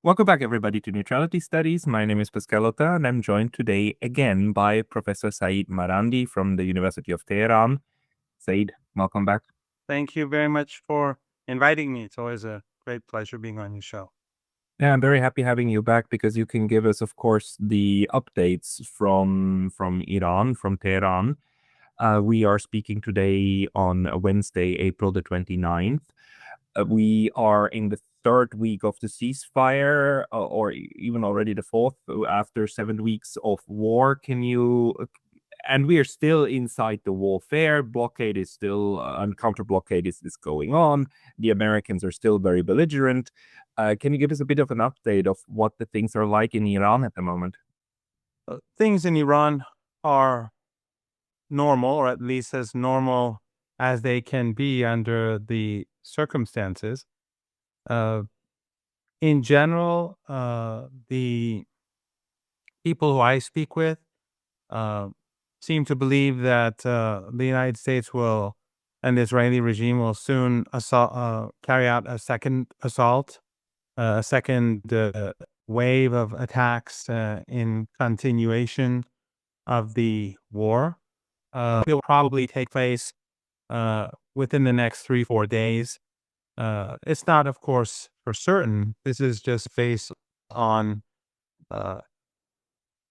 Welcome back, everybody, to Neutrality Studies. My name is Pascalota, and I'm joined today again by Professor Seyed Marandi from the University of Tehran. Seyed, welcome back. Thank you very much for inviting me. It's always a great pleasure being on your show. Yeah, I'm very happy having you back because you can give us, of course, the updates from Iran, from Tehran. We are speaking today on Wednesday, April the 29th. We are in the third week of the ceasefire, or even already the fourth, after 7 weeks of war. And we are still inside the warfare. Blockade is still, and counter blockade is going on. The Americans are still very belligerent. Can you give us a bit of an update of what the things are like in Iran at the moment? Things in Iran are normal, or at least as normal as they can be under the circumstances. Uh, in general, the people who I speak with uh, seem to believe that the United States will and the Israeli regime will soon carry out a second assault, a second wave of attacks in continuation of the war. Will probably take place within the next 3-4 days. It's not, of course, for certain. This is just based on uh,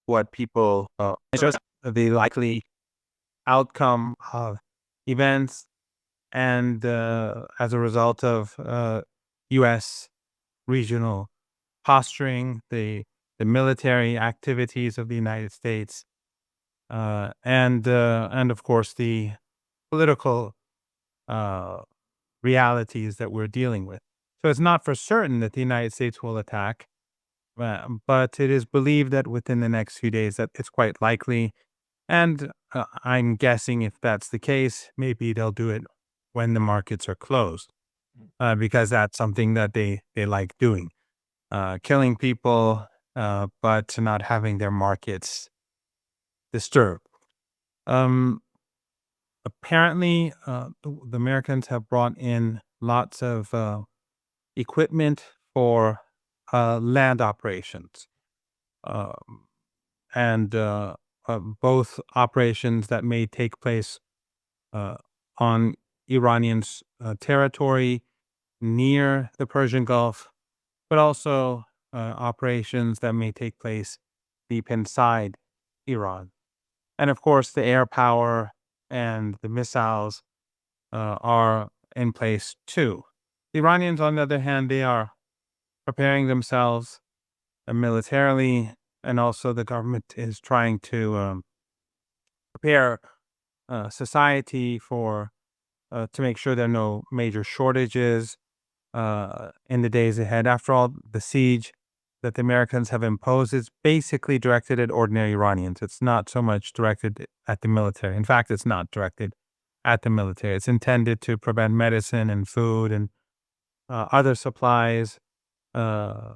what people, it's just the likely outcome of events, and as a result of U.S. regional posturing, the military activities of the United States, and of course the political uh, realities that we're dealing with. So it's not for certain that the United States will attack, but it is believed that within the next few days that it's quite likely. And I'm guessing if that's the case, maybe they'll do it when the markets are closed, because that's something that they like doing, killing people, but not having their markets disturbed. Um, Apparently, the Americans have brought in lots of equipment for land operations, um, and both operations that may take place uh, on Iranian territory near the Persian Gulf, but also operations that may take place deep inside Iran. And of course, the air power and the missiles are in place too. The Iranians, on the other hand, they are preparing themselves militarily, and also the government is trying to prepare society for to make sure there are no major shortages in the days ahead. After all, the siege that the Americans have imposed is basically directed at ordinary Iranians. It's not so much directed at the military. In fact, it's not directed at the military. It's intended to prevent medicine and food and other supplies uh,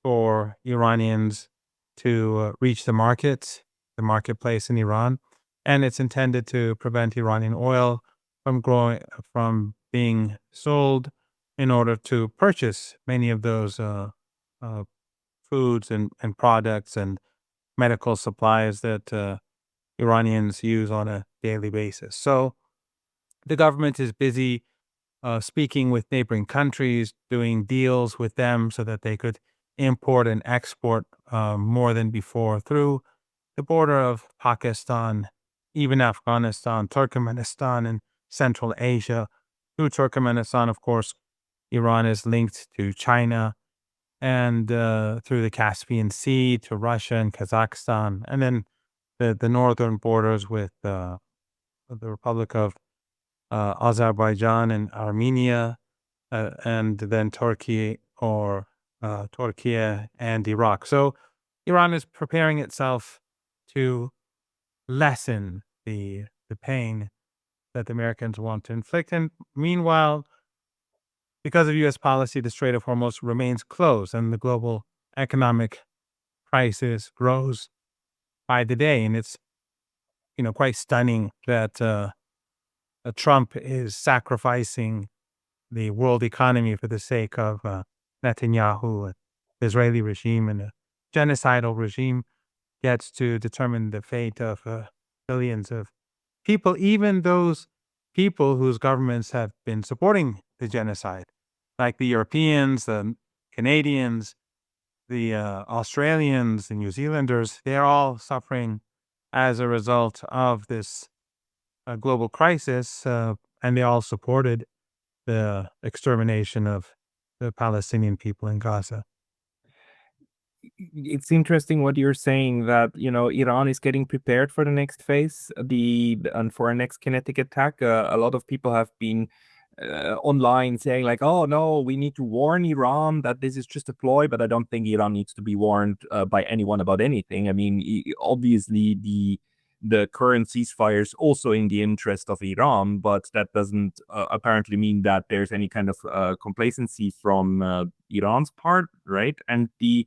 for Iranians to reach the marketplace in Iran, and it's intended to prevent Iranian oil from being sold in order to purchase many of those uh, foods and products and medical supplies that Iranians use on a daily basis. So the government is busy speaking with neighboring countries, doing deals with them so that they could import and export more than before through the border of Pakistan, even Afghanistan, Turkmenistan, and Central Asia. Through Turkmenistan, of course, Iran is linked to China, and through the Caspian Sea to Russia and Kazakhstan, and then the northern borders with the Republic of Azerbaijan and Armenia, and then Turkey and Iraq. So Iran is preparing itself to lessen the pain that the Americans want to inflict. And meanwhile, because of U.S. policy, the Strait of Hormuz remains closed, and the global economic crisis grows by the day. And it's quite stunning that Trump is sacrificing the world economy for the sake of Netanyahu Israeli regime and a genocidal regime gets to determine the fate of billions of people, even those people whose governments have been supporting the genocide, like the Europeans, the Canadians, the Australians, the New Zealanders. They're all suffering as a result of this global crisis, and they all supported the extermination of the Palestinian people in Gaza. It's interesting what you're saying that Iran is getting prepared for the next phase, and for a next kinetic attack. A lot of people have been online saying like, "Oh no, we need to warn Iran that this is just a ploy." But I don't think Iran needs to be warned by anyone about anything. I mean, obviously the current ceasefire is also in the interest of Iran, but that doesn't apparently mean that there's any kind of complacency from Iran's part, right? And the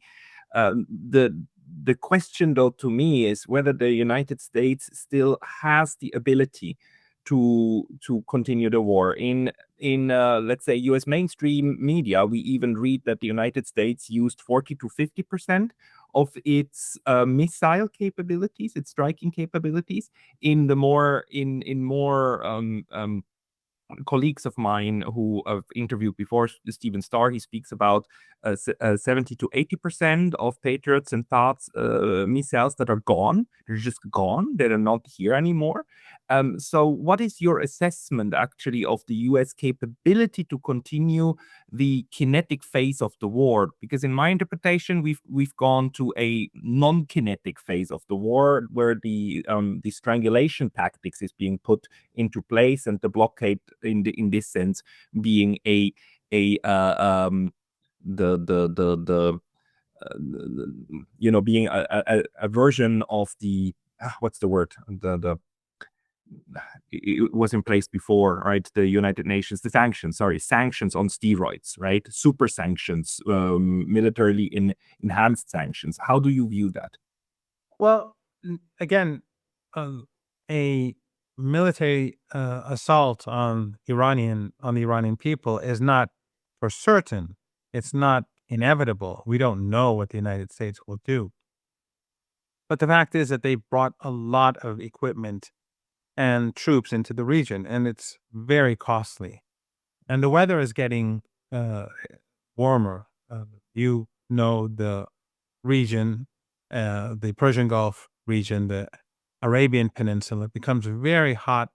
question though to me is whether the United States still has the ability to continue the war. In let's say US mainstream media, we even read that the United States used 40 to 50% of its missile capabilities, its striking capabilities, in the more in more colleagues of mine who I've interviewed before, Stephen Starr, he speaks about 70 to 80% of Patriots and THAADs missiles that are gone. They're just gone. They're not here anymore. So what is your assessment actually of the US capability to continue the kinetic phase of the war? Because in my interpretation, we've gone to a non-kinetic phase of the war where the strangulation tactics is being put into place, and the blockade in this sense being a the being a version of the what's the word, the it was in place before, right? The United Nations, the sanctions on steroids, right? Super sanctions, militarily enhanced sanctions. How do you view that? Well, again, a military assault on the Iranian people is not for certain. It's not inevitable. We don't know what the United States will do. But the fact is that they brought a lot of equipment and troops into the region, and it's very costly. And the weather is getting warmer. You know the region, the Persian Gulf region, the Arabian Peninsula becomes very hot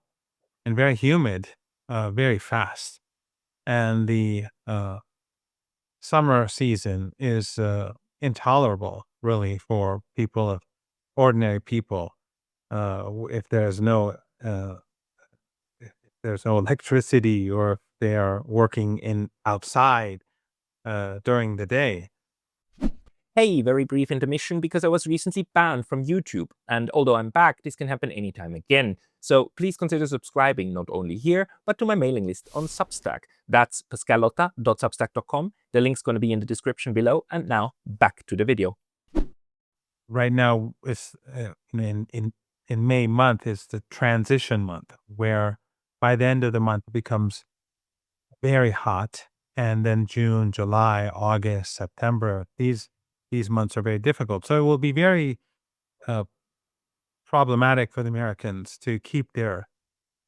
and very humid very fast. And the summer season is intolerable, really, for ordinary people. If uh, there's no electricity, or if they are working outside during the day. Hey, very brief intermission because I was recently banned from YouTube, and although I'm back, this can happen anytime again. So please consider subscribing not only here, but to my mailing list on Substack. That's pascalotta.substack.com. The link's going to be in the description below, and now back to the video. Right now, it's in May month is the transition month, where by the end of the month it becomes very hot, and then June, July, August, September, these months are very difficult. So it will be very problematic for the Americans to keep their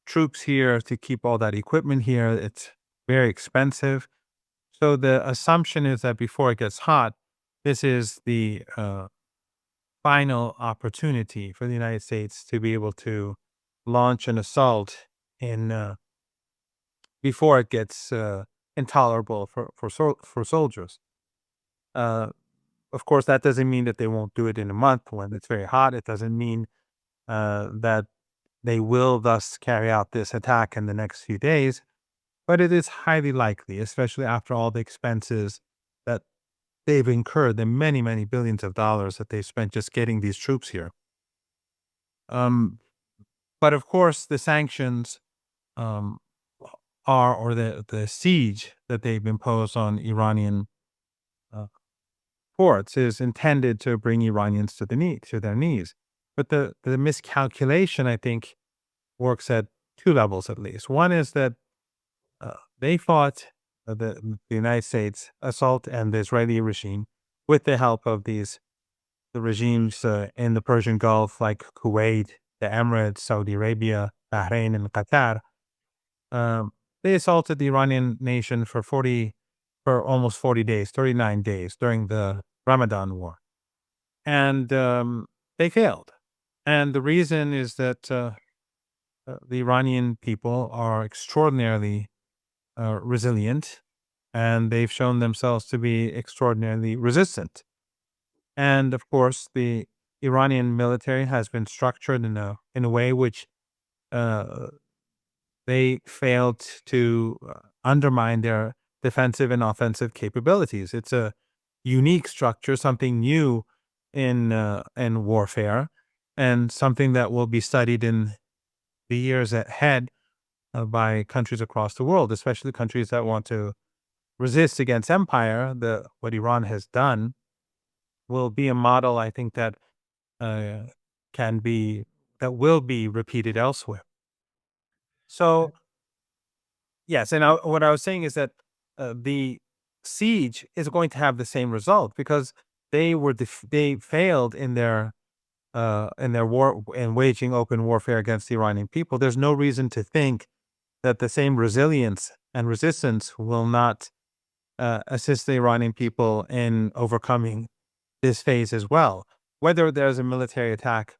troops here, to keep all that equipment here. It's very expensive. So the assumption is that before it gets hot, this is the final opportunity for the United States to be able to launch an assault before it gets intolerable for soldiers. Of course, that doesn't mean that they won't do it in a month when it's very hot. It doesn't mean that they will thus carry out this attack in the next few days, but it is highly likely, especially after all the expenses that they've incurred, the many, many billions of dollars that they've spent just getting these troops here. But of course, the sanctions um, or the siege that they've imposed on Iranian ports is intended to bring Iranians to their knees. But the miscalculation, I think, works at two levels at least. One is that they fought the United States assault and the Israeli regime with the help of the regimes in the Persian Gulf, like Kuwait, the Emirates, Saudi Arabia, Bahrain, and Qatar. Um, they assaulted the Iranian nation for almost 40 days, 39 days during the Ramadan war. And they failed. And the reason is that the Iranian people are extraordinarily resilient, and they've shown themselves to be extraordinarily resistant. And of course, the Iranian military has been structured in a way which uh, they failed to undermine their defensive and offensive capabilities. It's a unique structure, something new in warfare, and something that will be studied in the years ahead by countries across the world, especially countries that want to resist against empire. What Iran has done will be a model, I think, that uh, can be that will be repeated elsewhere. So yes, and what I was saying is that the siege is going to have the same result because they failed in their war in waging open warfare against the Iranian people. There's no reason to think that the same resilience and resistance will not assist the Iranian people in overcoming this phase as well. Whether there's a military attack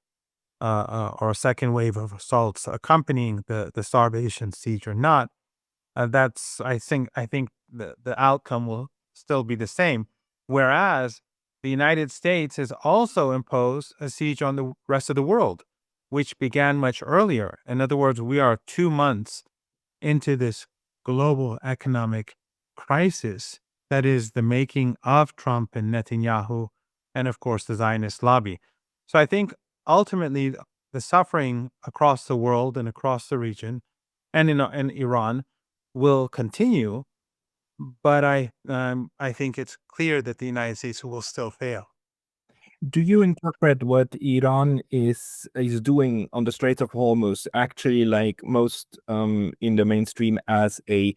or a second wave of assaults accompanying the starvation siege or not, that's I think the outcome will still be the same. Whereas the United States has also imposed a siege on the rest of the world, which began much earlier. In other words, we are 2 months into this global economic crisis that is the making of Trump and Netanyahu, and of course the Zionist lobby. So I think ultimately the suffering across the world and across the region and in Iran will continue, but I think it's clear that the United States will still fail. Do you interpret what Iran is doing on the Strait of Hormuz actually like most in the mainstream as a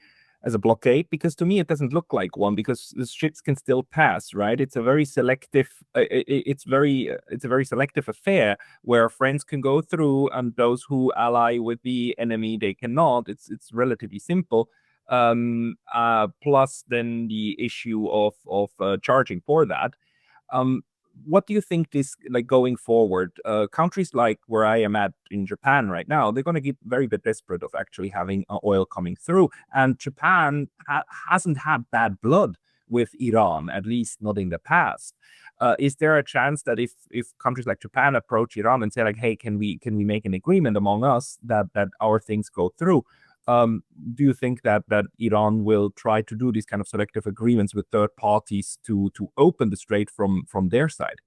blockade? Because to me it doesn't look like one because the ships can still pass, right? It's a very selective it's a very selective affair where friends can go through and those who ally with the enemy they cannot. It's relatively simple. Plus then the issue of charging for that. Um, what do you think this like going forward? Countries like where I am at in Japan right now, they're going to get very bit desperate of actually having oil coming through, and Japan hasn't had bad blood with Iran, at least not in the past. Is there a chance that if countries like Japan approach Iran and say like, hey, can we make an agreement among us that our things go through? Um, do you think that Iran will try to do these kind of selective agreements with third parties to open the strait from their side?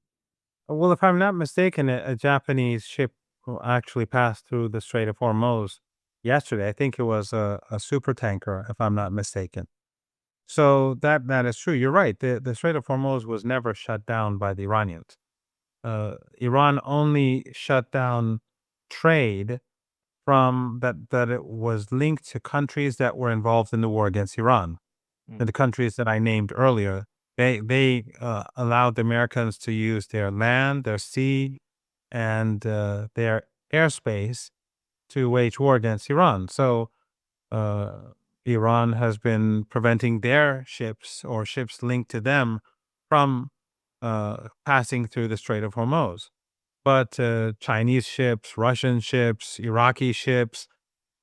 Well, if I'm not mistaken, a Japanese ship actually passed through the Strait of Hormuz yesterday. I think it was a super tanker, if I'm not mistaken. So that is true. You're right. The Strait of Hormuz was never shut down by the Iranians. Iran only shut down trade from that it was linked to countries that were involved in the war against Iran. And the countries that I named earlier, they allowed the Americans to use their land, their sea, and their airspace to wage war against Iran. So uh, Iran has been preventing their ships or ships linked to them from passing through the Strait of Hormuz. But Chinese ships, Russian ships, Iraqi ships,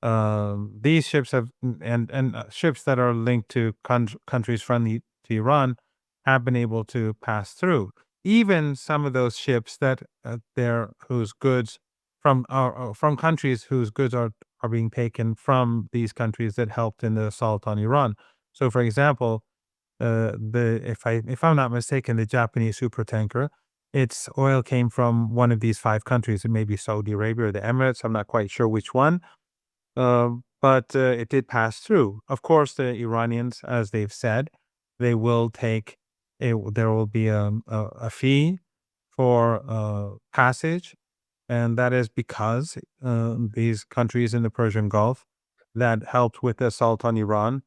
these ships have and ships that are linked to countries friendly to Iran have been able to pass through. Even some of those ships that they're whose goods from countries whose goods are being taken from these countries that helped in the assault on Iran. So, for example, the if I'm not mistaken, the Japanese supertanker, its oil came from one of these five countries. It may be Saudi Arabia or the Emirates. I'm not quite sure which one, but it did pass through. Of course, the Iranians, as they've said, they will take there will be a fee for passage, and that is because these countries in the Persian Gulf that helped with the assault on Iran,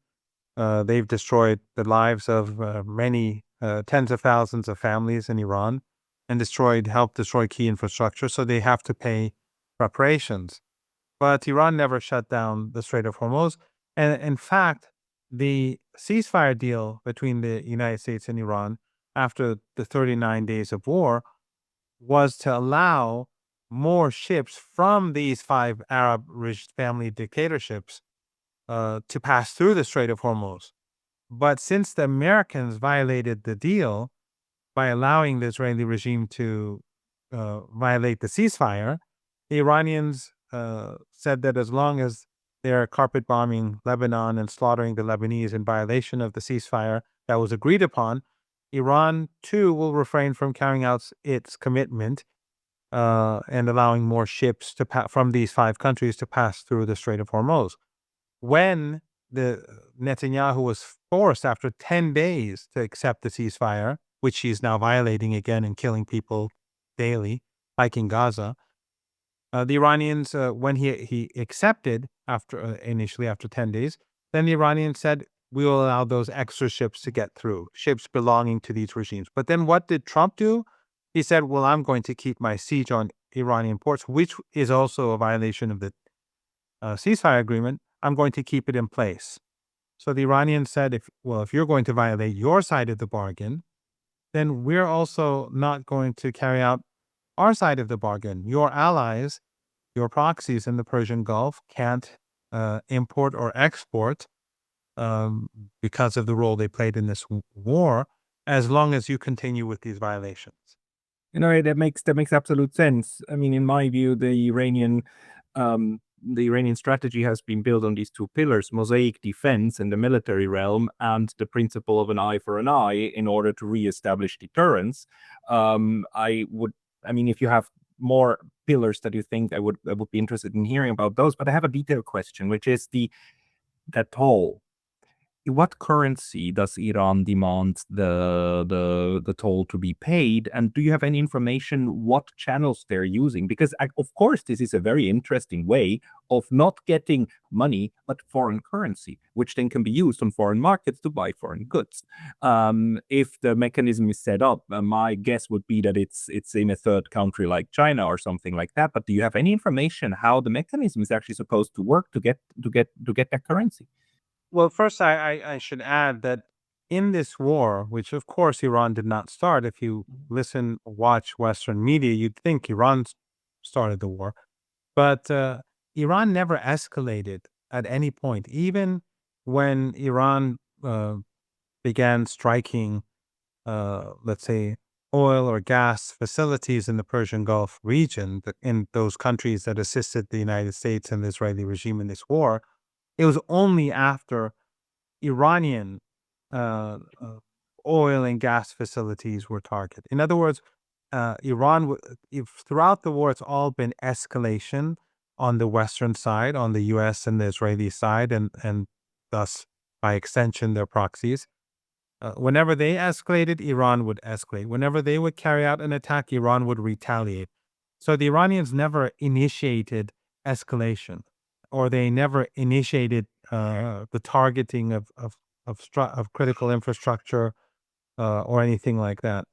they've destroyed the lives of many tens of thousands of families in Iran and helped destroy key infrastructure. So they have to pay reparations. But Iran never shut down the Strait of Hormuz. And in fact, the ceasefire deal between the United States and Iran after the 39 days of war was to allow more ships from these five Arab rich family dictatorships to pass through the Strait of Hormuz. But since the Americans violated the deal by allowing the Israeli regime to violate the ceasefire, the Iranians said that as long as they're carpet bombing Lebanon and slaughtering the Lebanese in violation of the ceasefire that was agreed upon, Iran too will refrain from carrying out its commitment and allowing more ships from these five countries to pass through the Strait of Hormuz. When the Netanyahu was forced after 10 days to accept the ceasefire, which he's now violating again and killing people daily, like in Gaza, the Iranians, when he accepted initially after 10 days, then the Iranians said, we will allow those extra ships to get through, ships belonging to these regimes. But then what did Trump do? He said, well, I'm going to keep my siege on Iranian ports, which is also a violation of the ceasefire agreement. I'm going to keep it in place. So the Iranians said, if you're going to violate your side of the bargain, then we're also not going to carry out our side of the bargain. Your allies, your proxies in the Persian Gulf can't import or export because of the role they played in this war, as long as you continue with these violations. That makes absolute sense. I mean, in my view, the Iranian strategy has been built on these two pillars: mosaic defense in the military realm and the principle of an eye for an eye in order to reestablish deterrence. If you have more pillars that you think, I would be interested in hearing about those. But I have a detailed question, which is that toll. What currency does Iran demand the toll to be paid? And do you have any information what channels they're using? Because of course, this is a very interesting way of not getting money, but foreign currency, which then can be used on foreign markets to buy foreign goods. If the mechanism is set up, my guess would be that it's in a third country like China or something like that. But do you have any information how the mechanism is actually supposed to work to get that currency? Well, first, I should add that in this war, which of course Iran did not start, if you watch Western media, you'd think Iran started the war. But Iran never escalated at any point, even when Iran began striking, let's say, oil or gas facilities in the Persian Gulf region, in those countries that assisted the United States and the Israeli regime in this war. It was only after Iranian uh, uh, oil and gas facilities were targeted. In other words, throughout the war, it's all been escalation on the Western side, on the U.S. and the Israeli side, and thus, by extension, their proxies. Whenever they escalated, Iran would escalate. Whenever they would carry out an attack, Iran would retaliate. So the Iranians never initiated escalation, or they never initiated the targeting of critical infrastructure or anything like that.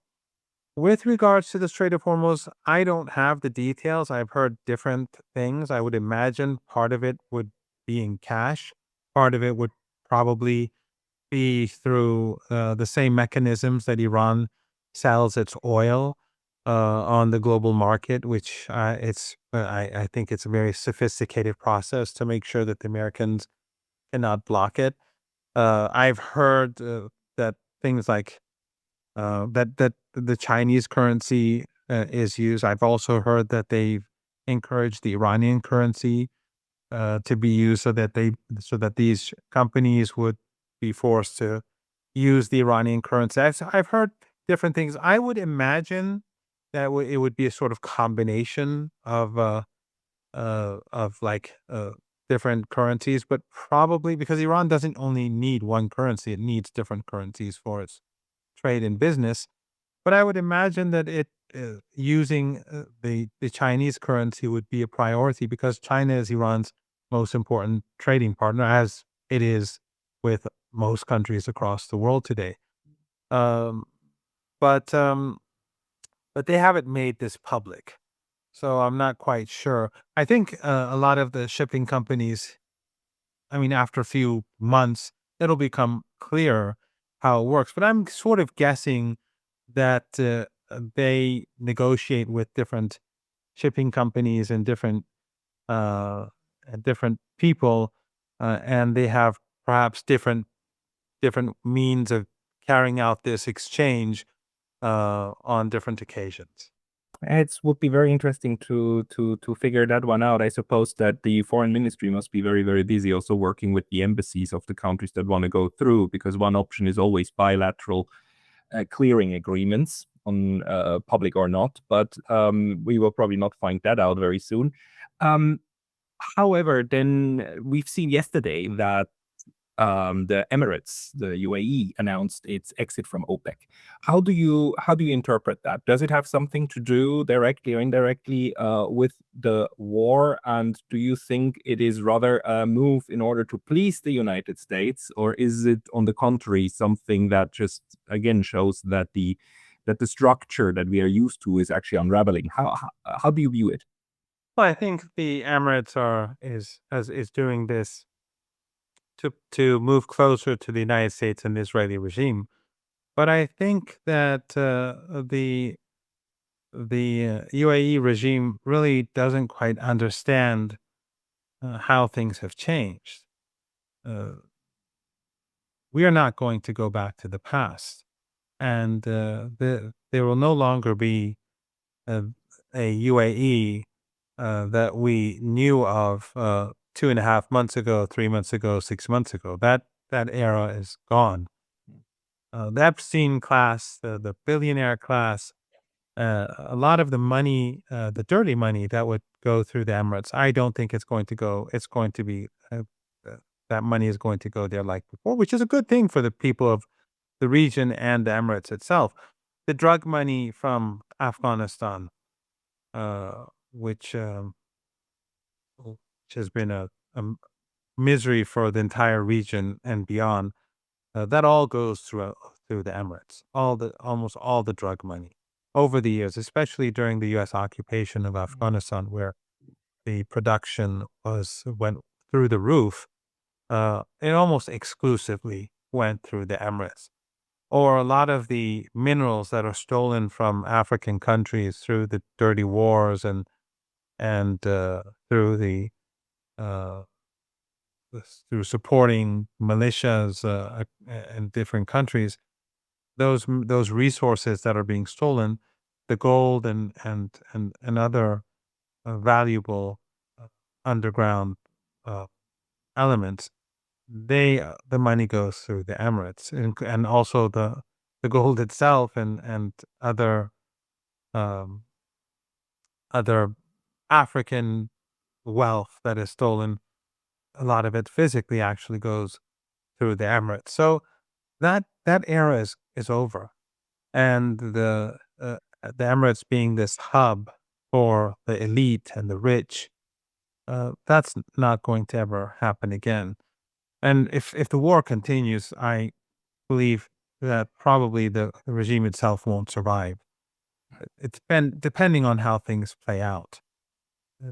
With regards to the Strait of Hormuz, I don't have the details. I've heard different things. I would imagine part of it would be in cash. Part of it would probably be through the same mechanisms that Iran sells its oil on the global market, which I think it's a very sophisticated process to make sure that the Americans cannot block it. I've heard that things like that the Chinese currency is used. I've also heard that they've encouraged the Iranian currency to be used so that these companies would be forced to use the Iranian currency. I've heard different things. I would imagine that it would be a sort of combination of different currencies, but probably because Iran doesn't only need one currency, it needs different currencies for its trade and business. But I would imagine that using the Chinese currency would be a priority because China is Iran's most important trading partner, as it is with most countries across the world today. but they haven't made this public, so I'm not quite sure. I think a lot of the shipping companies, I mean, after a few months, it'll become clear how it works. But I'm sort of guessing that they negotiate with different shipping companies uh, and different people, and they have perhaps different means of carrying out this exchange on different occasions. It would be very interesting to figure that one out. I suppose that the foreign ministry must be very, very busy also working with the embassies of the countries that want to go through, because one option is always bilateral clearing agreements on public or not, but we will probably not find that out very soon. Um, However, then we've seen yesterday that the Emirates, the UAE, announced its exit from OPEC. How do you interpret that? Does it have something to do directly or indirectly with the war? And do you think it is rather a move in order to please the United States, or is it, on the contrary, something that just again shows that the structure that we are used to is actually unraveling? How do you view it? Well, I think the Emirates is doing this to move closer to the United States and the Israeli regime. But I think that the UAE regime really doesn't quite understand how things have changed. Uh, we are not going to go back to the past, and there will no longer be a, a UAE that we knew of 2.5 months ago, 3 months ago, 6 months ago. That era is gone. The Epstein class, the billionaire class, a lot of the money, the dirty money that would go through the Emirates, I don't think it's going to go. It's going to be that money is going to go there like before, which is a good thing for the people of the region and the Emirates itself. The drug money from Afghanistan, uh, which um, which has been a misery for the entire region and beyond, that all goes through the Emirates. Almost all the drug money over the years, especially during the U.S. occupation of Afghanistan, where the production went through the roof. It almost exclusively went through the Emirates. Or a lot of the minerals that are stolen from African countries through the dirty wars and through the uh, through supporting militias in different countries, those resources that are being stolen, the gold and other valuable uh, underground uh, elements, the money goes through the Emirates, and also the gold itself and um, other African wealth that is stolen. A lot of it physically actually goes through the Emirates. So that era is over, and the Emirates being this hub for the elite and the rich, that's not going to ever happen again. And if the war continues, I believe that probably the regime itself won't survive. It's been depending on how things play out.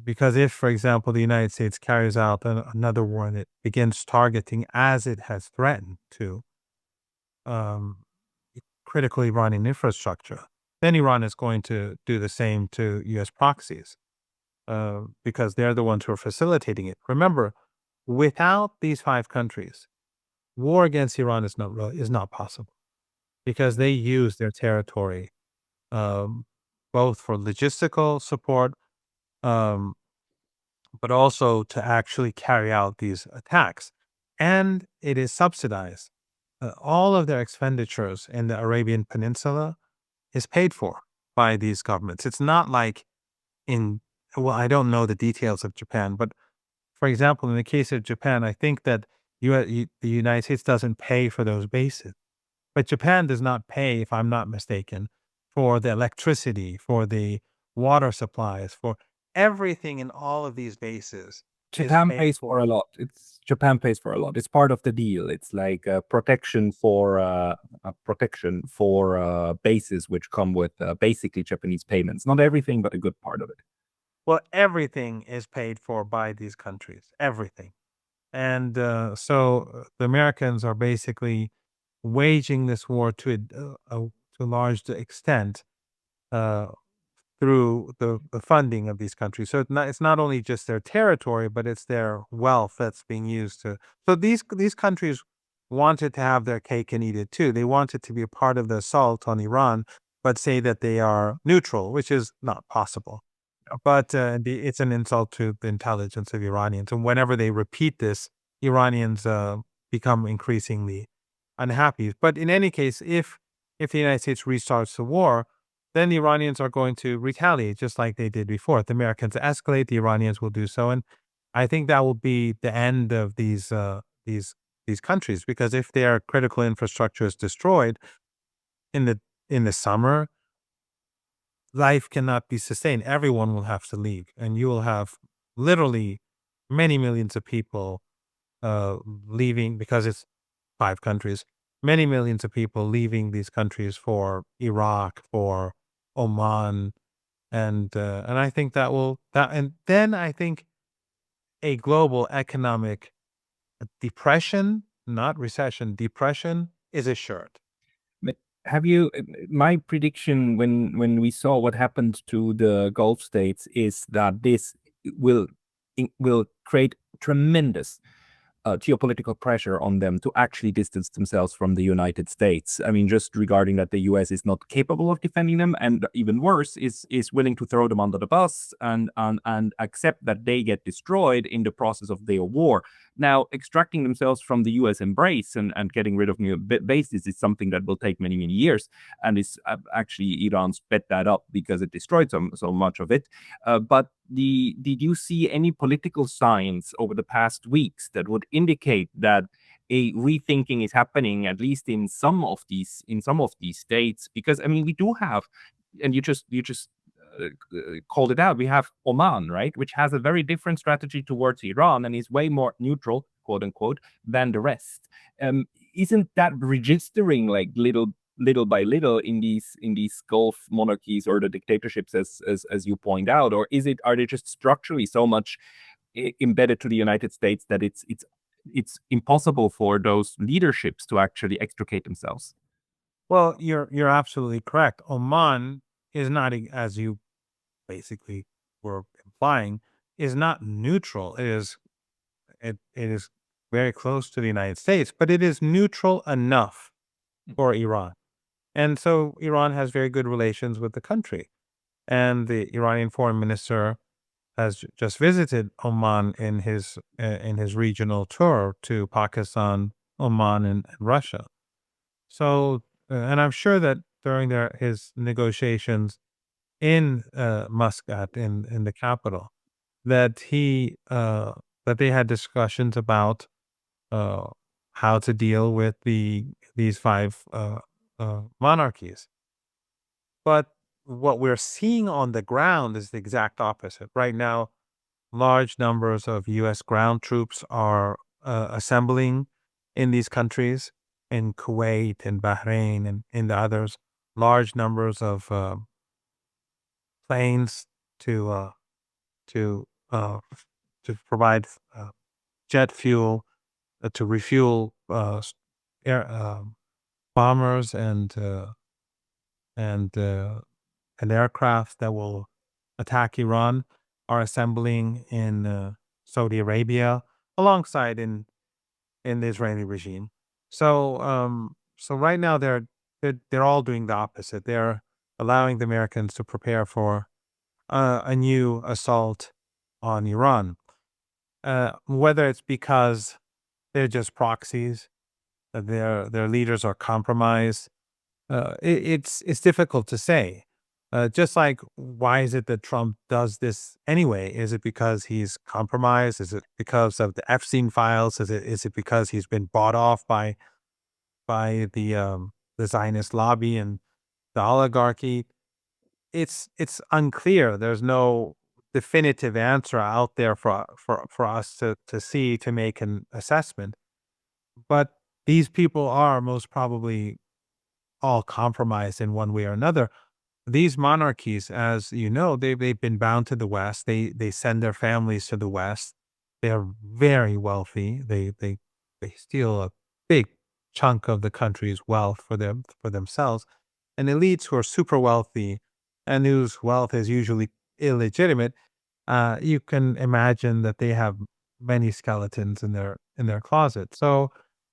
Because if, for example, the United States carries out another war and it begins targeting, as it has threatened to, um, critical Iranian infrastructure, then Iran is going to do the same to U.S. proxies because they're the ones who are facilitating it. Remember, without these five countries, war against Iran is not possible because they use their territory um, both for logistical support, um, but also to actually carry out these attacks. And it is subsidized. All of their expenditures in the Arabian Peninsula is paid for by these governments. It's not like in, well, I don't know the details of Japan, but for example, in the case of Japan, I think that the United States doesn't pay for those bases. But Japan does not pay, if I'm not mistaken, for the electricity, for the water supplies, for everything in all of these bases Japan pays for a lot. Japan pays for a lot. It's part of the deal. It's like protection for bases which come with basically Japanese payments. Not everything, but a good part of it. Well, everything is paid for by these countries, everything. And the Americans are basically waging this war to a large extent uh, through the funding of these countries. So it's not only just their territory, but it's their wealth that's being used to. So these countries wanted to have their cake and eat it too. They wanted to be a part of the assault on Iran, but say that they are neutral, which is not possible. But it's an insult to the intelligence of Iranians. And whenever they repeat this, Iranians become increasingly unhappy. But in any case, if the United States restarts the war, then the Iranians are going to retaliate just like they did before. If the Americans escalate, the Iranians will do so. And I think that will be the end of these countries, because if their critical infrastructure is destroyed in the summer, life cannot be sustained. Everyone will have to leave, and you will have literally many millions of people leaving, because it's 5 countries. Many millions of people leaving these countries for Iraq, for Oman, and I think and then I think a global economic depression, not recession, depression is assured. But have you? My prediction when we saw what happened to the Gulf states is that this will will create tremendous geopolitical pressure on them to actually distance themselves from the United States. I mean, just regarding that the US is not capable of defending them, and even worse, is willing to throw them under the bus and accept that they get destroyed in the process of their war. Now, extracting themselves from the US embrace and getting rid of new bases is something that will take many, many years. And is actually Iran sped that up because it destroyed so much of it. But did you see any political signs over the past weeks that would indicate that a rethinking is happening, at least in some of these states? Because I mean, we do have, and you just called it out. We have Oman, right, which has a very different strategy towards Iran and is way more neutral, quote unquote, than the rest. Isn't that registering like little by little in these Gulf monarchies or the dictatorships, as you point out, or are they just structurally so much embedded to the United States that it's impossible for those leaderships to actually extricate themselves? Well, you're absolutely correct. Oman is not, as you basically were implying, is not neutral. It is very close to the United States, but it is neutral enough for Iran. And so Iran has very good relations with the country. And the Iranian foreign minister has just visited Oman in his regional tour to Pakistan, Oman, and Russia. So, and I'm sure that during his negotiations in Muscat, in the capital, that that they had discussions about uh, how to deal with these five monarchies. But what we're seeing on the ground is the exact opposite. Right now, large numbers of U.S. ground troops are assembling in these countries, in Kuwait and Bahrain and in the others. Large numbers of planes to uh, to uh, to provide jet fuel, to refuel air bombers and and aircraft that will attack Iran are assembling in Saudi Arabia alongside in the Israeli regime. So right now they're all doing the opposite. They're allowing the Americans to prepare for a new assault on Iran. Whether it's because they're just proxies, that their leaders are compromised, it's difficult to say. Just like, why is it that Trump does this anyway? Is it because he's compromised? Is it because of the Epstein files? Is it because he's been bought off by the Zionist lobby and the oligarchy? It's unclear. There's no definitive answer out there for us to see, to make an assessment. But these people are most probably all compromised in one way or another. These monarchies, as you know, they've been bound to the West. They send their families to the West. They're very wealthy. They steal a big chunk of the country's wealth for themselves. And elites who are super wealthy and whose wealth is usually illegitimate, you can imagine that they have many skeletons in their closet. So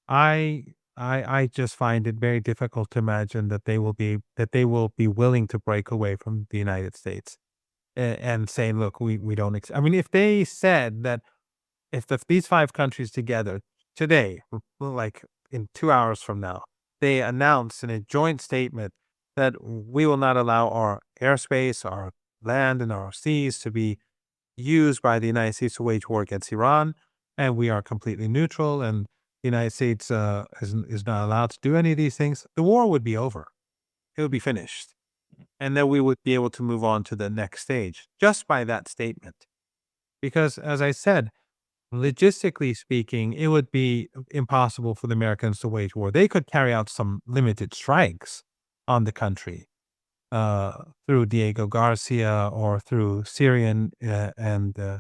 I I just find it very difficult to imagine that they will be willing to break away from the United States and say, look, we don't. I mean, if they said that if these five countries together today, like in 2 hours from now, they announce in a joint statement that we will not allow our airspace, our land, and our seas to be used by the United States to wage war against Iran, and we are completely neutral, and the United States is not allowed to do any of these things, the war would be over. It would be finished. And then we would be able to move on to the next stage just by that statement. Because, as I said, logistically speaking, it would be impossible for the Americans to wage war. They could carry out some limited strikes on the country through Diego Garcia or through Syrian and uh,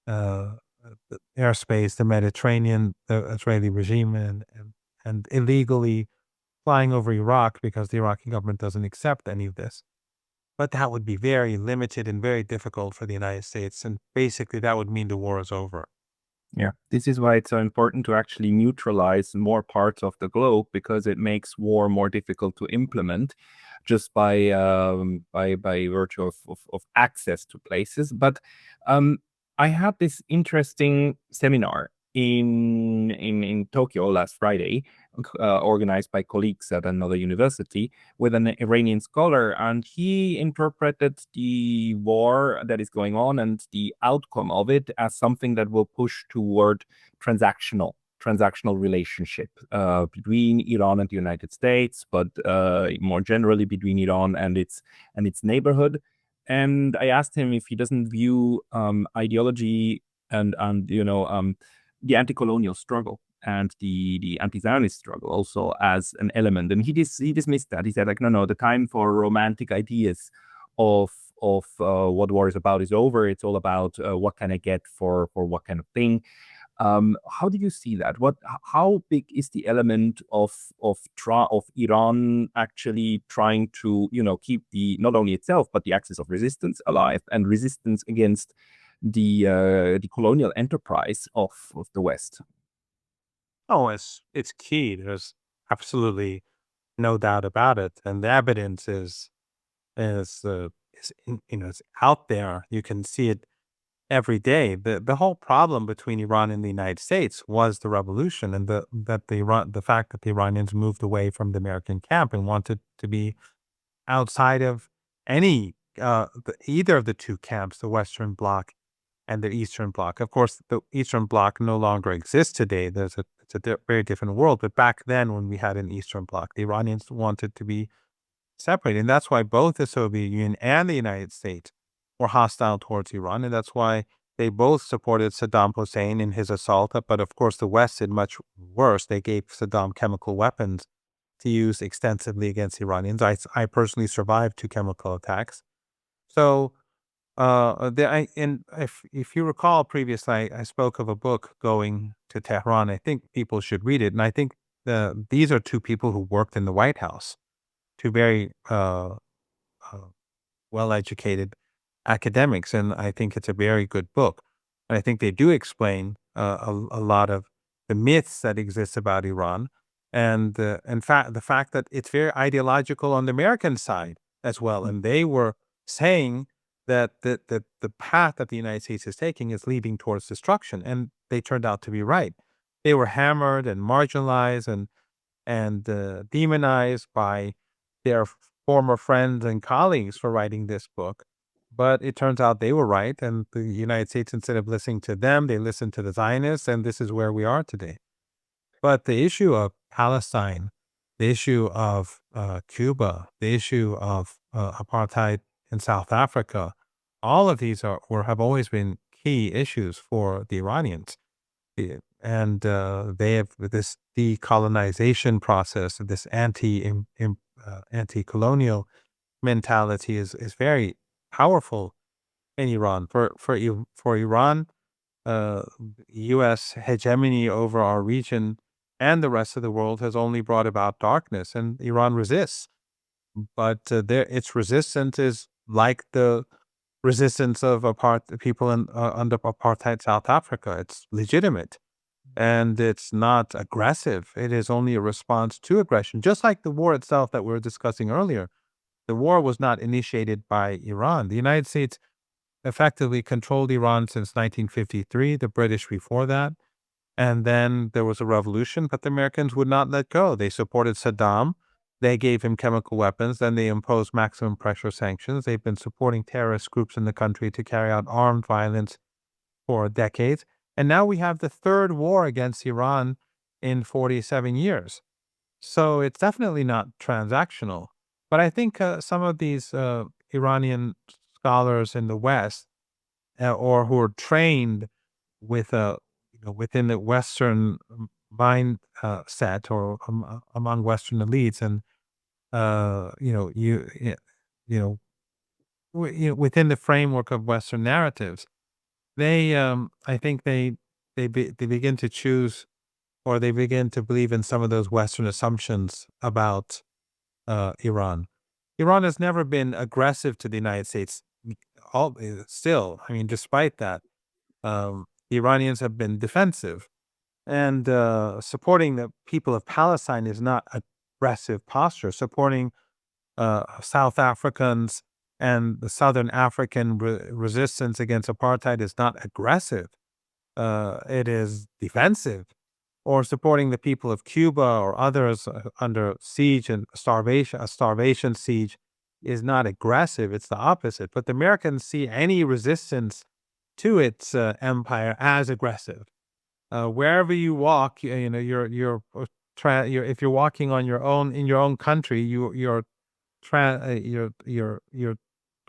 the airspace, the Mediterranean, the Israeli regime, and illegally flying over Iraq because the Iraqi government doesn't accept any of this. But that would be very limited and very difficult for the United States. And basically, that would mean the war is over. Yeah, this is why it's so important to actually neutralize more parts of the globe because it makes war more difficult to implement just by virtue of access to places. But I had this interesting seminar in Tokyo last Friday, organized by colleagues at another university with an Iranian scholar, and he interpreted the war that is going on and the outcome of it as something that will push toward transactional relationship between Iran and the United States, but more generally between Iran and its neighborhood. And I asked him if he doesn't view ideology and the anti-colonial struggle and the anti-Zionist struggle also as an element. And he dismissed that. He said, like, no, the time for romantic ideas of what war is about is over. It's all about what can I get for what kind of thing. How do you see that? How big is the element of Iran actually trying to keep the not only itself but the axis of resistance alive and resistance against the colonial enterprise of the West? Oh, it's key. There's absolutely no doubt about it, and the evidence is out there. You can see it every day. The whole problem between Iran and the United States was the revolution, and the fact that the Iranians moved away from the American camp and wanted to be outside of any either of the two camps, the Western Bloc and the Eastern Bloc. Of course, the Eastern Bloc no longer exists today. It's a very different world. But back then, when we had an Eastern Bloc, the Iranians wanted to be separated, and that's why both the Soviet Union and the United States were hostile towards Iran, and that's why they both supported Saddam Hussein in his assault. But of course, the West did much worse. They gave Saddam chemical weapons to use extensively against Iranians. I personally survived two chemical attacks. So, and if you recall previously, I spoke of a book going to Tehran. I think people should read it, and I think these are two people who worked in the White House, two very uh, well-educated academics, and I think it's a very good book. And I think they do explain a lot of the myths that exist about Iran, and in fact, the fact that it's very ideological on the American side as well. And they were saying that the path that the United States is taking is leading towards destruction, and they turned out to be right. They were hammered and marginalized and demonized by their former friends and colleagues for writing this book. But it turns out they were right. And the United States, instead of listening to them, they listened to the Zionists. And this is where we are today. But the issue of Palestine, the issue of Cuba, the issue of apartheid in South Africa all of these have always been key issues for the Iranians. And they have this decolonization process, this anti-colonial mentality is very powerful in Iran. For Iran, U.S. hegemony over our region and the rest of the world has only brought about darkness, and Iran resists. But its resistance is like the resistance of people under apartheid South Africa. It's legitimate, and it's not aggressive. It is only a response to aggression, just like the war itself that we were discussing earlier. The war was not initiated by Iran. The United States effectively controlled Iran since 1953, the British before that. And then there was a revolution, but the Americans would not let go. They supported Saddam. They gave him chemical weapons. Then they imposed maximum pressure sanctions. They've been supporting terrorist groups in the country to carry out armed violence for decades. And now we have the third war against Iran in 47 years. So it's definitely not transactional. But I think some of these Iranian scholars in the West, or who are trained with within the Western mind set, or among Western elites, and within the framework of Western narratives, they I think they begin to choose, or they begin to believe in some of those Western assumptions about Iran. Iran has never been aggressive to the United States. Still, I mean, despite that, the Iranians have been defensive, and supporting the people of Palestine is not aggressive posture. Supporting South Africans and the Southern African resistance against apartheid is not aggressive. It is defensive. Or supporting the people of Cuba or others under siege and a starvation siege, is not aggressive. It's the opposite. But the Americans see any resistance to its empire as aggressive. Wherever you walk, you're if you're walking on your own in your own country, you're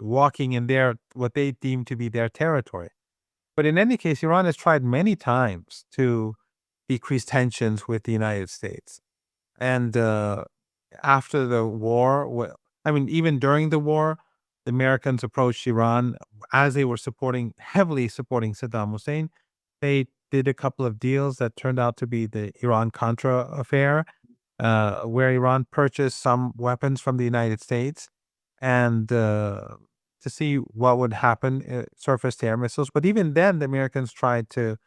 walking in what they deem to be their territory. But in any case, Iran has tried many times to decrease tensions with the United States. And after the war, even during the war, the Americans approached Iran as they were heavily supporting Saddam Hussein. They did a couple of deals that turned out to be the Iran-Contra affair, where Iran purchased some weapons from the United States, and to see what would happen, surface-to-air missiles. But even then, the Americans tried to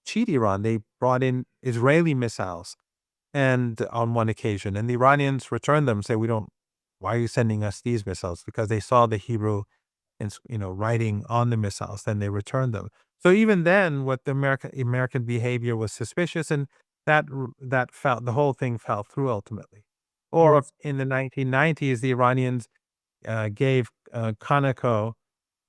cheat Iran. They brought in Israeli missiles, and on one occasion, and the Iranians returned them, say, why are you sending us these missiles? Because they saw the Hebrew, writing on the missiles, then they returned them. So even then, what the American behavior was suspicious, and that the whole thing fell through ultimately. Or in the 1990s, the Iranians gave Conoco,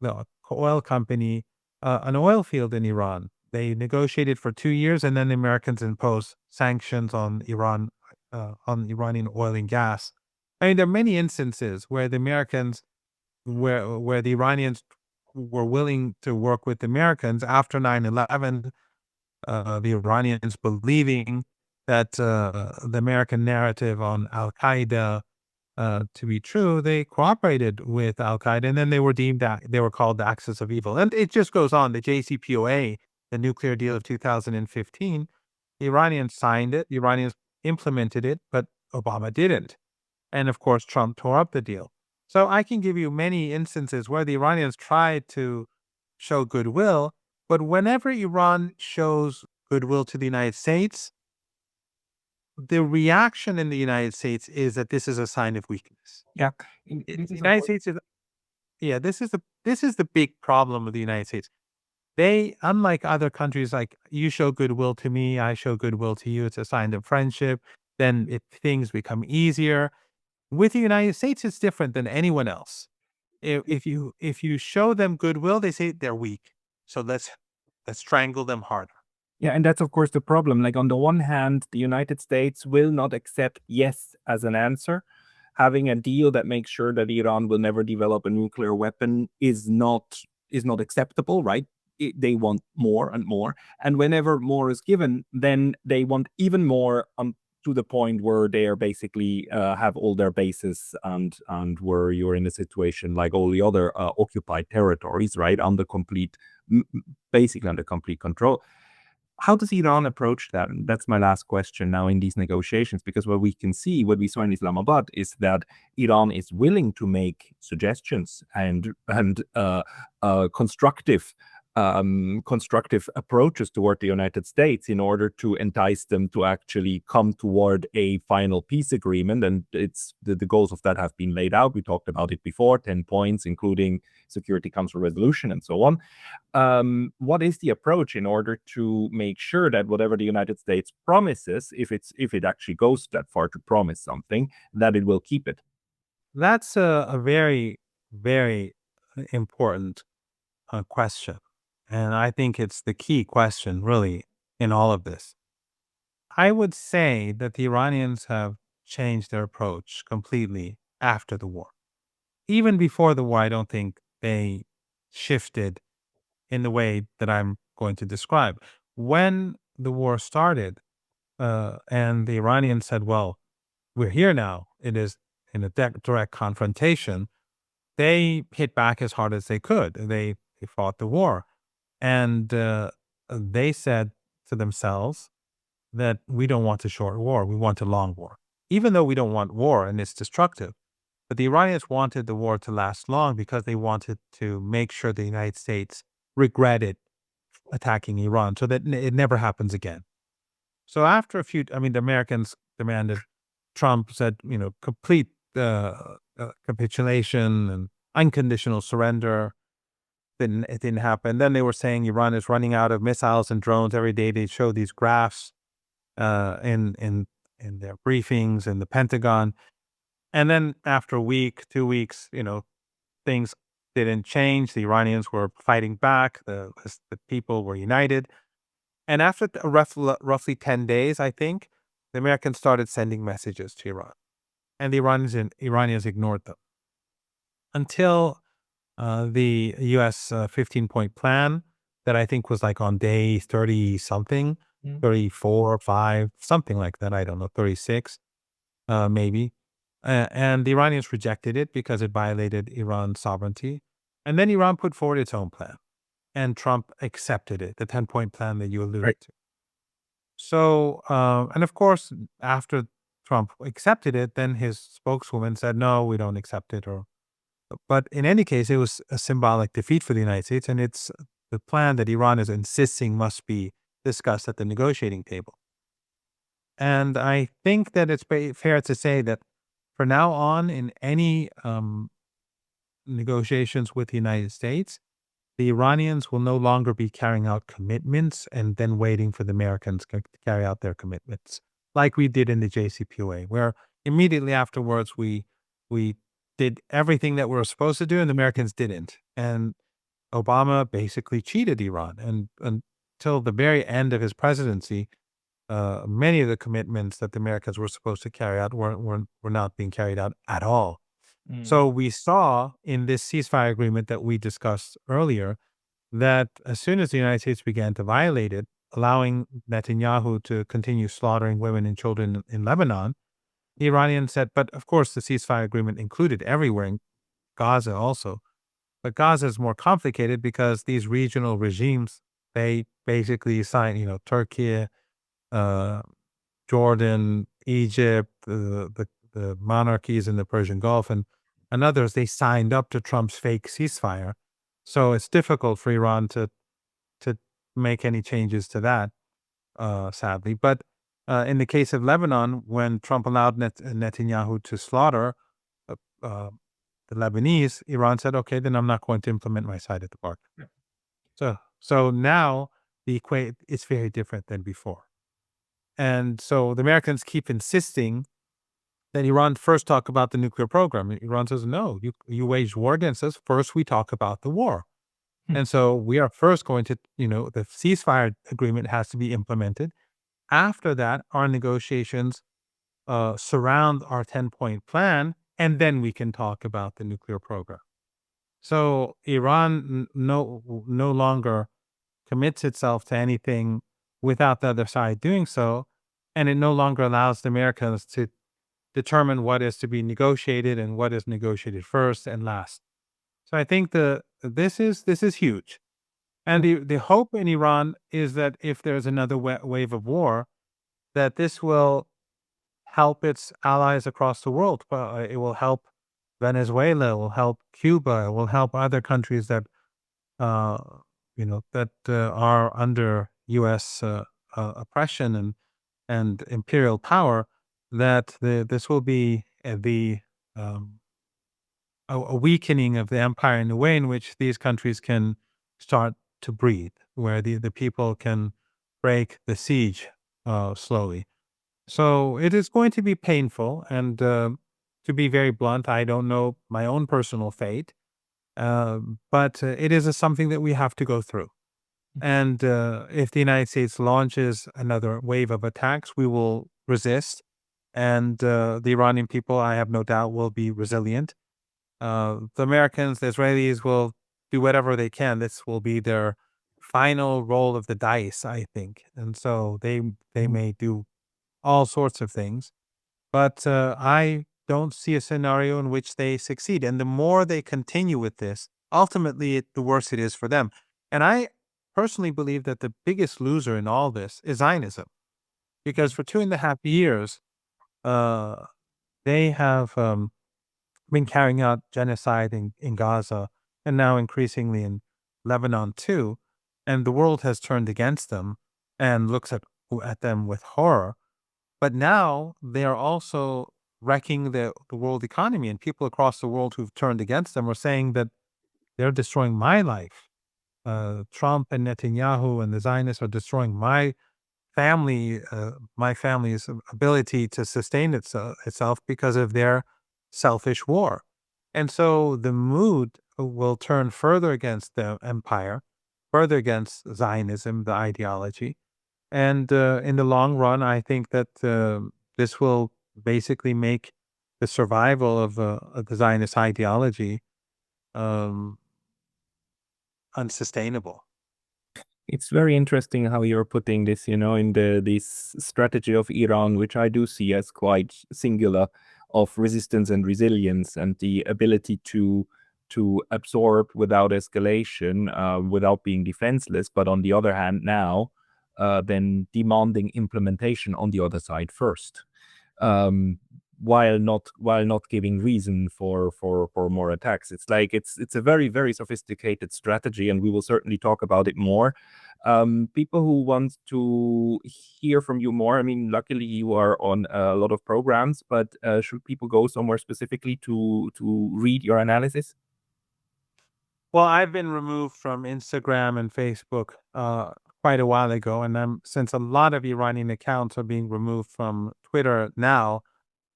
the oil company, an oil field in Iran. They negotiated for 2 years, and then the Americans imposed sanctions on Iran, on Iranian oil and gas. I mean, there are many instances where the Iranians were willing to work with the Americans after 9/11. The Iranians believing that the American narrative on Al Qaeda to be true, they cooperated with Al Qaeda, and then they were called the axis of evil, and it just goes on. The JCPOA, the nuclear deal of 2015, the Iranians signed it, the Iranians implemented it, but Obama didn't, and of course Trump tore up the deal. So I can give you many instances where the Iranians tried to show goodwill, but whenever Iran shows goodwill to the United States, the reaction in the United States is that this is a sign of weakness. Yeah. The United States is, this is the big problem with the United States. They, unlike other countries, like, you show goodwill to me, I show goodwill to you, it's a sign of friendship, then things become easier. With the United States, it's different than anyone else. If you show them goodwill, they say they're weak. So let's strangle them harder. Yeah, and that's of course the problem. Like, on the one hand, the United States will not accept yes as an answer. Having a deal that makes sure that Iran will never develop a nuclear weapon is not not acceptable, right? They want more and more, and whenever more is given, then they want even more, to the point where they are basically have all their bases, and where you're in a situation like all the other occupied territories, right, basically under complete control. How does Iran approach that? And that's my last question now in these negotiations, because what we saw in Islamabad is that Iran is willing to make suggestions and constructive approaches toward the United States in order to entice them to actually come toward a final peace agreement. And it's the goals of that have been laid out. We talked about it before, 10 points, including Security Council resolution and so on. What is the approach in order to make sure that whatever the United States promises, if it actually goes that far to promise something, that it will keep it? That's a very, very important question. And I think it's the key question, really, in all of this. I would say that the Iranians have changed their approach completely after the war. Even before the war, I don't think they shifted in the way that I'm going to describe. When the war started, and the Iranians said, well, we're here now, it is in a direct confrontation, they hit back as hard as they could. They fought the war. And they said to themselves that we don't want a short war, we want a long war. Even though we don't want war and it's destructive, but the Iranians wanted the war to last long because they wanted to make sure the United States regretted attacking Iran so that it never happens again. So after the Americans demanded, Trump said, complete capitulation and unconditional surrender. It didn't happen. Then they were saying Iran is running out of missiles and drones every day. They show these graphs in their briefings in the Pentagon. And then after a week, 2 weeks, things didn't change. The Iranians were fighting back. The people were united. And after roughly 10 days, I think, the Americans started sending messages to Iran. And the Iranians ignored them until the U.S. 15-point plan that I think was like on day 30 something, 34, 5, something like that. I don't know, 36, maybe. And the Iranians rejected it because it violated Iran's sovereignty. And then Iran put forward its own plan. And Trump accepted it, the 10-point plan that you alluded to. So, and of course, after Trump accepted it, then his spokeswoman said, no, we don't accept it. But in any case, it was a symbolic defeat for the United States. And it's the plan that Iran is insisting must be discussed at the negotiating table. And I think that it's fair to say that for now on, in any negotiations with the United States, the Iranians will no longer be carrying out commitments and then waiting for the Americans to carry out their commitments, like we did in the JCPOA, where immediately afterwards we did everything that we were supposed to do and the Americans didn't. And Obama basically cheated Iran. And until the very end of his presidency, many of the commitments that the Americans were supposed to carry out were not being carried out at all. So we saw in this ceasefire agreement that we discussed earlier that as soon as the United States began to violate it, allowing Netanyahu to continue slaughtering women and children in Lebanon, the Iranians said, but of course the ceasefire agreement included everywhere, in Gaza also. But Gaza is more complicated because these regional regimes, they basically sign, Turkey, Jordan, Egypt, the monarchies in the Persian Gulf, and others, they signed up to Trump's fake ceasefire. So it's difficult for Iran to make any changes to that, sadly. But in the case of Lebanon, when Trump allowed Netanyahu to slaughter the Lebanese, Iran said, okay, then I'm not going to implement my side of the bargain. Yeah. So now it's very different than before. And so the Americans keep insisting that Iran first talk about the nuclear program. Iran says, no, you waged war against us. First, we talk about the war. And so we are first going to, the ceasefire agreement has to be implemented. After that, our negotiations surround our 10-point plan, and then we can talk about the nuclear program. So Iran no longer commits itself to anything without the other side doing so, and it no longer allows the Americans to determine what is to be negotiated and what is negotiated first and last. So I think this is huge. And the hope in Iran is that if there's another wave of war, that this will help its allies across the world. It will help Venezuela, it will help Cuba, it will help other countries that uh, are under U.S. Oppression and imperial power. That this will be um, a weakening of the empire in a way in which these countries can start to breathe, where the people can break the siege slowly. So it is going to be painful. And to be very blunt, I don't know my own personal fate, but it is something that we have to go through. And if the United States launches another wave of attacks, we will resist. And the Iranian people, I have no doubt, will be resilient. The Americans, the Israelis will do whatever they can. This will be their final roll of the dice, I think. And so they may do all sorts of things, but I don't see a scenario in which they succeed. And the more they continue with this, ultimately, the worse it is for them. And I personally believe that the biggest loser in all this is Zionism, because for 2.5 years, uh, they have been carrying out genocide in Gaza and now increasingly in Lebanon too. And the world has turned against them and looks at them with horror. But now they are also wrecking the world economy, and people across the world who've turned against them are saying that they're destroying my life. Trump and Netanyahu and the Zionists are destroying my family's ability to sustain itself because of their selfish war. And so the mood will turn further against the empire, further against Zionism, the ideology. And in the long run, I think that this will basically make the survival of the Zionist ideology um, unsustainable. It's very interesting how you're putting this, in this strategy of Iran, which I do see as quite singular, of resistance and resilience, and the ability to absorb without escalation, without being defenseless. But on the other hand, now then demanding implementation on the other side first, um, while not giving reason for more attacks. It's like it's a very, very sophisticated strategy, and we will certainly talk about it more. People who want to hear from you more, I mean, luckily you are on a lot of programs, but should people go somewhere specifically to read your analysis? Well, I've been removed from Instagram and Facebook quite a while ago, and since a lot of Iranian accounts are being removed from Twitter now,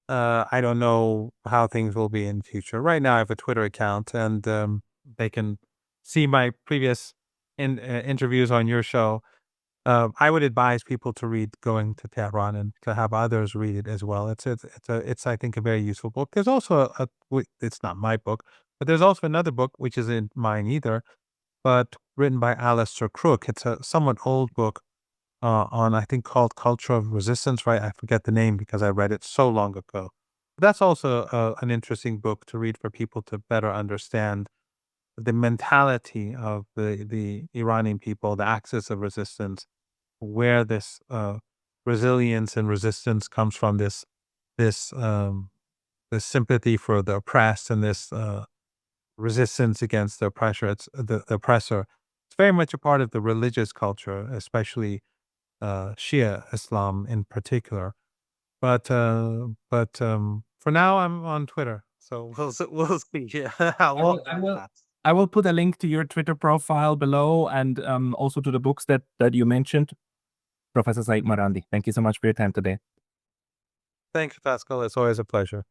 I don't know how things will be in the future. Right now, I have a Twitter account, and they can see my previous interviews on your show. I would advise people to read Going to Tehran and to have others read it as well. It's I think a very useful book. There's also it's not my book, but there's also another book which isn't mine either, but written by Alistair Crook. It's a somewhat old book on I think called Culture of Resistance. Right, I forget the name because I read it so long ago. That's also an interesting book to read for people to better understand the mentality of the Iranian people, the axis of resistance, where this resilience and resistance comes from. This sympathy for the oppressed and this resistance against the oppressor. The oppressor. It's very much a part of the religious culture, especially Shia Islam in particular. But for now, I'm on Twitter, so we'll see. Yeah, I will, I will, I will put a link to your Twitter profile below, and also to the books that you mentioned. Professor Seyed Marandi, thank you so much for your time today. Thanks, Pascal. It's always a pleasure.